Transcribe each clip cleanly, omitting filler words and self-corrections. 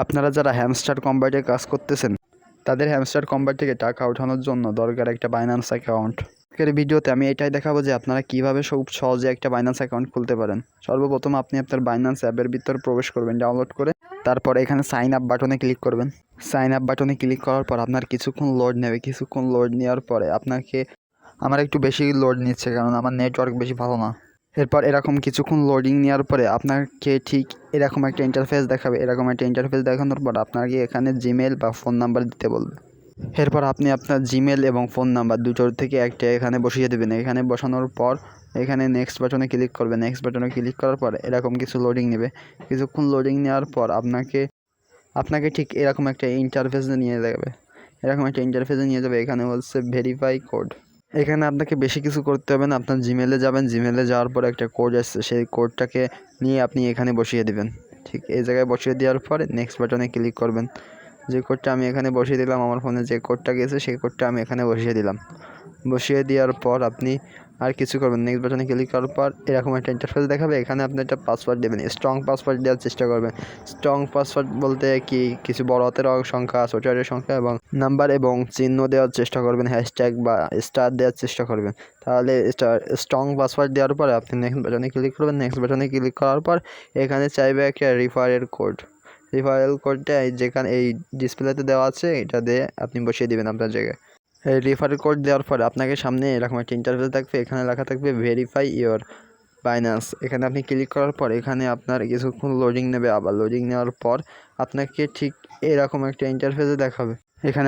আপনারা যারা হ্যামস্টার কম্বাইটে কাজ করতেছেন তাদের হ্যামস্টার কম্বাইট থেকে টাকা ওঠানোর জন্য দরকার একটা বাইন্যান্স অ্যাকাউন্ট। আজকের ভিডিওতে আমি এটাই দেখাবো যে আপনারা কীভাবে খুব সহজে একটা বাইন্যান্স অ্যাকাউন্ট খুলতে পারেন। সর্বপ্রথম আপনি আপনার বাইন্যান্স অ্যাপের ভিতর প্রবেশ করবেন ডাউনলোড করে, তারপর এখানে সাইন আপ বাটনে ক্লিক করবেন। সাইন আপ বাটনে ক্লিক করার পর আপনার কিছুক্ষণ লোড নেবে। কিছুক্ষণ লোড নেওয়ার পরে আমার একটু বেশি লোড নিচ্ছে কারণ আমার নেটওয়ার্ক বেশি ভালো না। এরপর এরকম কিছুক্ষণ লোডিং নেওয়ার পরে আপনাকে ঠিক এরকম একটা ইন্টারফেস দেখাবে। এরকম একটা ইন্টারফেস দেখানোর পর আপনাকে এখানে জিমেল বা ফোন নাম্বার দিতে বলবে। এরপর আপনি আপনার জিমেল এবং ফোন নাম্বার দুটোর থেকে একটা এখানে বসিয়ে দেবেন। এখানে বসানোর পর এখানে নেক্সট বাটনে ক্লিক করবেন। নেক্সট বাটনে ক্লিক করার পর এরকম কিছু লোডিং নেবে। কিছুক্ষণ লোডিং নেওয়ার পর আপনাকে ঠিক এরকম একটা ইন্টারফেসে নিয়ে যাবে। এখানে বলছে ভেরিফাই কোড। এখানে আপনাকে বেশি কিছু করতে হবে না। আপনার জিমেলে যাবেন, জিমেলে যাওয়ার পর একটা কোড আসছে, সেই কোডটাকে নিয়ে আপনি এখানে বসিয়ে দেবেন। ঠিক এই জায়গায় বসিয়ে দেওয়ার পরে নেক্সট বাটনে ক্লিক করবেন। যে কোডটা আমি এখানে বসিয়ে দিলাম, আমার ফোনে যে কোডটা গেছে সেই কোডটা আমি এখানে বসিয়ে দিলাম। বসিয়ে দেওয়ার পর আপনি আর কিছু করবেন। নেক্সট বাটনে ক্লিক করার পর এরকম একটা ইন্টারফেস দেখাবে। এখানে আপনি একটা পাসওয়ার্ড দেবেন, স্ট্রং পাসওয়ার্ড দেওয়ার চেষ্টা করবেন। স্ট্রং পাসওয়ার্ড বলতে কি, কিছু বড় হাতের সংখ্যা, ছোট হাতের সংখ্যা এবং নাম্বার এবং চিহ্ন দেওয়ার চেষ্টা করবেন। হ্যাশট্যাগ বা স্টার দেওয়ার চেষ্টা করবেন। তাহলে স্ট্রং পাসওয়ার্ড দেওয়ার পরে আপনি নেক্সট বাটনে ক্লিক করবেন। নেক্সট বাটনে ক্লিক করার পর এখানে চাইবে একটা রেফারেল কোড। রেফারেল কোডটা যেখানে এই ডিসপ্লেতে দেওয়া আছে এটা দিয়ে আপনি বসিয়ে দেবেন আপনার জায়গায়। এই রেফারেল কোড দেওয়ার পরে আপনাকে সামনে এরকম একটা ইন্টারফেস থাকবে। এখানে লেখা থাকবে ভেরিফাই ইওর বাইন্যান্স। এখানে আপনি ক্লিক করার পর এখানে আপনার কিছুক্ষণ লোডিং নেবে। আবার লোডিং নেওয়ার পর আপনাকে ঠিক এরকম একটা ইন্টারফেসে দেখাবে। এখানে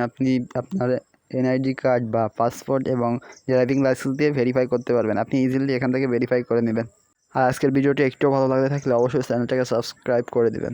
আপনি আপনার এনআইডি কার্ড বা পাসপোর্ট এবং ড্রাইভিং লাইসেন্স দিয়ে ভেরিফাই করতে পারবেন। আপনি ইজিলি এখান থেকে ভেরিফাই করে নেবেন। আর আজকের ভিডিওটি একটু ভালো লাগলে থাকলে অবশ্যই চ্যানেলটাকে সাবস্ক্রাইব করে দেবেন।